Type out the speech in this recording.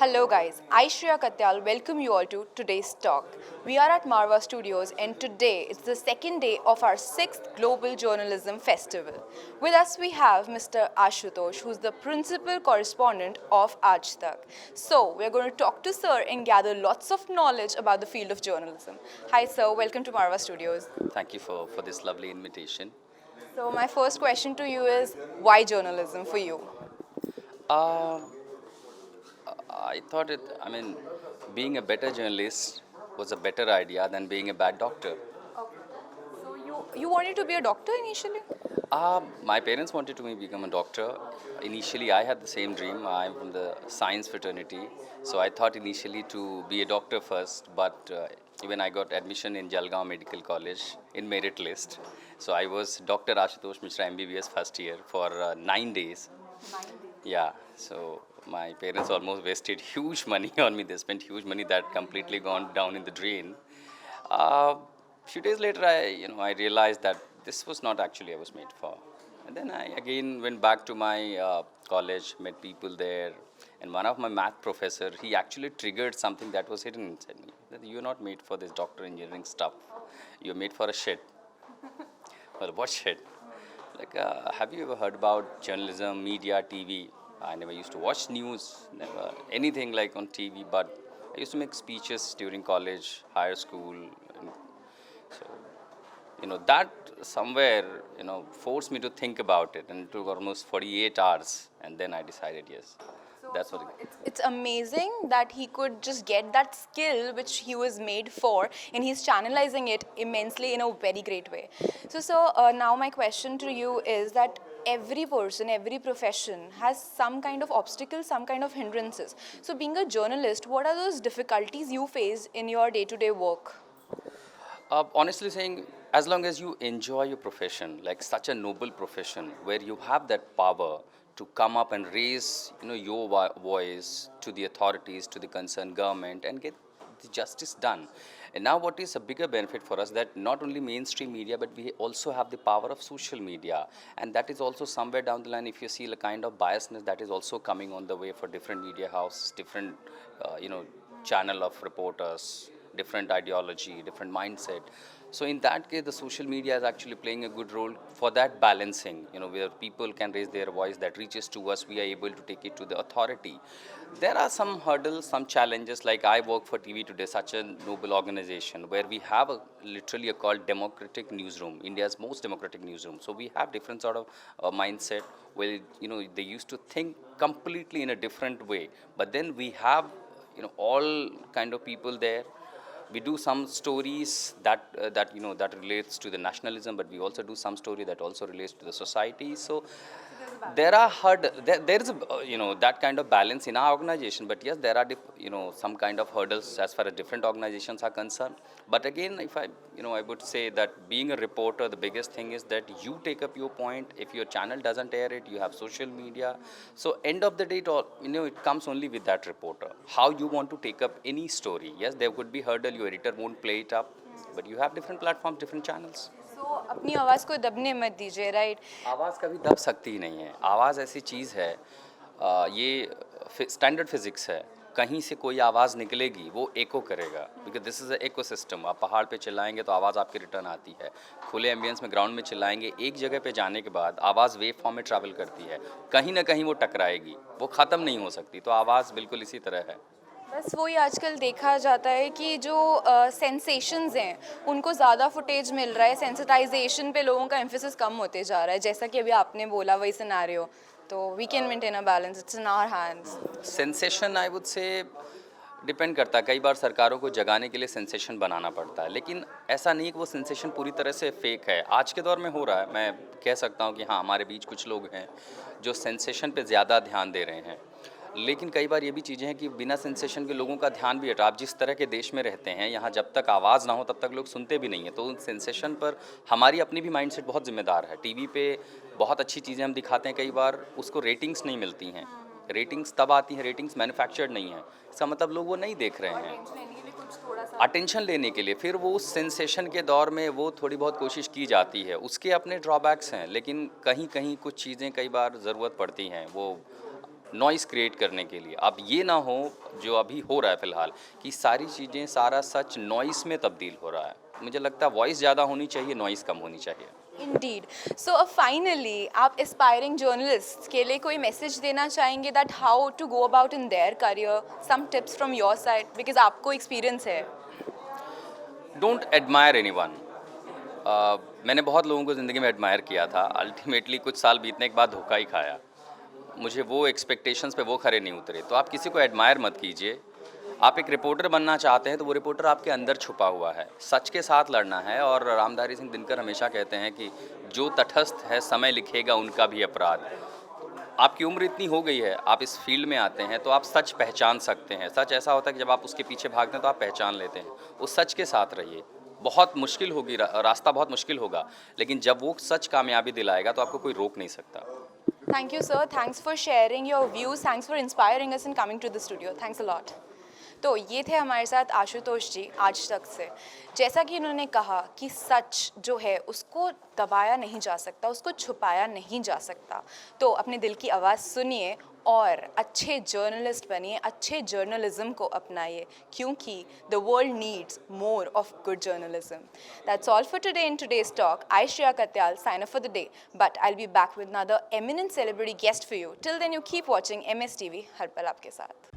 Hello guys, I Shreya Katyal welcome you all to today's talk. We are at Marva Studios and today is the second day of our 6th Global Journalism Festival. With us we have Mr. Ashutosh who's the principal correspondent of Aaj Tak. So we're going to talk to sir and gather lots of knowledge about the field of journalism. Hi sir, welcome to Marva Studios. Thank you for this lovely invitation. So my first question to you is why journalism for you? Uh, I thought being a better journalist was a better idea than being a bad doctor. So you wanted to be a doctor initially? My parents wanted to me become a doctor. Initially, I had the same dream. I'm from the science fraternity, so I thought initially to be a doctor first. But even I got admission in Jalgaon Medical College in merit list. So I was Dr. Ashutosh Mishra MBBS first year for 9 days. Yeah, so my parents almost wasted huge money on me. They spent huge money that completely gone down in the drain. Few days later, I realized that this was not actually I was made for. And then I again went back to my college, met people there, and one of my math professor, he actually triggered something that was hidden inside me. That you're not made for this doctor engineering stuff. You're made for a shit. Well, what shit? Have you ever heard about journalism, media, TV? I never used to watch news, never anything like on TV, but I used to make speeches during college, higher school. And so, that somewhere, forced me to think about it, and it took almost 48 hours, and then I decided, yes, that's what it. It's amazing that he could just get that skill which he was made for and he's channelizing it immensely in a very great way. So, now my question to you is that every person, every profession has some kind of obstacles, some kind of hindrances. So, being a journalist, what are those difficulties you face in your day to day work? Honestly saying, as long as you enjoy your profession, like such a noble profession, where you have that power to come up and raise, your voice to the authorities, to the concerned government, and get the justice done. And now, what is a bigger benefit for us that not only mainstream media, but we also have the power of social media, and that is also somewhere down the line. If you see the kind of biasness that is also coming on the way for different media houses, different, channel of reporters, different ideology, different mindset. So in that case, the social media is actually playing a good role for that balancing, where people can raise their voice that reaches to us, we are able to take it to the authority. There are some hurdles, some challenges, like I work for TV Today, such a noble organization, where we have literally a called democratic newsroom, India's most democratic newsroom. So we have different sort of mindset where, they used to think completely in a different way. But then we have, all kind of people there. We do some stories that relates to the nationalism, but we also do some story that also relates to the society. So there are there is a, that kind of balance in our organization, but yes, there are some kind of hurdles as far as different organizations are concerned. But again, if I would say that being a reporter, the biggest thing is that you take up your point. If your channel doesn't air it, you have social media. So end of the day, it comes only with that reporter how you want to take up any story. Yes, there could be hurdle, your editor won't play it up, but you have different platforms, different channels. So, अपनी आवाज़ को दबने मत दीजिए, right? आवाज़ कभी दब सकती ही नहीं है। आवाज़ ऐसी चीज़ है, ये स्टैंडर्ड फिजिक्स है। कहीं से कोई आवाज़ निकलेगी, वो एको करेगा, because this is a ecosystem. आप पहाड़ पे चिल्लाएंगे तो आवाज़ आपकी रिटर्न आती है। खुले एम्बियंस में ग्राउंड में चिल्लाएंगे, एक जगह पे जाने के बाद आवाज़ वेव फॉर्म में ट्रैवल करती है, कहीं ना कहीं वो टकराएगी, वो ख़त्म नहीं हो सकती। तो आवाज़ बिल्कुल इसी तरह है। बस वही आजकल देखा जाता है कि जो सेंसेशंस हैं उनको ज़्यादा फुटेज मिल रहा है, सेंसिटाइजेशन पे लोगों का एम्फेसिस कम होते जा रहा है, जैसा कि अभी आपने बोला वही सिनेरियो। तो we can maintain a balance, it's in our hands. Sensation I would say depend करता है। कई बार सरकारों को जगाने के लिए सेंसेशन बनाना पड़ता है, लेकिन ऐसा नहीं कि वो सेंसेशन पूरी तरह से फेक है। आज के दौर में हो रहा है, मैं कह सकता हूँ कि हाँ, हमारे बीच कुछ लोग हैं जो सेंसेशन पे ज़्यादा ध्यान दे रहे हैं। लेकिन कई बार ये भी चीज़ें हैं कि बिना सेंसेशन के लोगों का ध्यान भी हटा। आप जिस तरह के देश में रहते हैं, यहाँ जब तक आवाज़ ना हो तब तक लोग सुनते भी नहीं हैं। तो उन सेंसेशन पर हमारी अपनी भी माइंडसेट बहुत जिम्मेदार है। टीवी पे बहुत अच्छी चीज़ें हम दिखाते हैं, कई बार उसको रेटिंग्स नहीं मिलती हैं। रेटिंग्स तब आती हैं, रेटिंग्स मैन्युफैक्चर्ड नहीं है, इसका मतलब लोग वो नहीं देख रहे हैं। अटेंशन लेने के लिए फिर वो उस सेंसेशन के दौर में वो थोड़ी बहुत कोशिश की जाती है। उसके अपने ड्रॉबैक्स हैं, लेकिन कहीं कहीं कुछ चीज़ें कई बार ज़रूरत पड़ती हैं। वो नॉइस क्रिएट करने के लिए। अब ये ना हो जो अभी हो रहा है फ़िलहाल, कि सारी चीज़ें, सारा सच नॉइस में तब्दील हो रहा है। मुझे लगता है वॉइस ज़्यादा होनी चाहिए, नॉइस कम होनी चाहिए। इंडीड। सो फाइनली आप एस्पायरिंग जर्नलिस्ट के लिए कोई मैसेज देना चाहेंगे that how to go about in their career, some tips from your side, because आपको एक्सपीरियंस है। Don't admire anyone. मैंने बहुत लोगों को ज़िंदगी में एडमायर किया था, अल्टीमेटली कुछ साल बीतने के बाद धोखा ही खाया। मुझे वो एक्सपेक्टेशंस पे वो खरे नहीं उतरे। तो आप किसी को एडमायर मत कीजिए। आप एक रिपोर्टर बनना चाहते हैं तो वो रिपोर्टर आपके अंदर छुपा हुआ है, सच के साथ लड़ना है। और रामधारी सिंह दिनकर हमेशा कहते हैं कि जो तटस्थ है समय लिखेगा उनका भी अपराध। आपकी उम्र इतनी हो गई है, आप इस फील्ड में आते हैं तो आप सच पहचान सकते हैं। सच ऐसा होता है कि जब आप उसके पीछे भागते हैं तो आप पहचान लेते हैं। उस सच के साथ रहिए। बहुत मुश्किल होगी, रास्ता बहुत मुश्किल होगा, लेकिन जब वो सच कामयाबी दिलाएगा तो आपको कोई रोक नहीं सकता। Thank you sir, thanks for sharing your views, thanks for inspiring us in coming to the studio, thanks a lot. तो ये थे हमारे साथ आशुतोष जी आज तक से। जैसा कि उन्होंने कहा कि सच जो है उसको दबाया नहीं जा सकता, उसको छुपाया नहीं जा सकता। तो अपने दिल की आवाज़ सुनिए और अच्छे जर्नलिस्ट बनिए, अच्छे जर्नलिज्म को अपनाइए, क्योंकि the world needs more of good journalism. That's all for today in today's talk. I Shreya Katyal sign off for the day, but I'll be back with another eminent celebrity guest for you. Till then, you keep watching MSTV हर पल आपके साथ।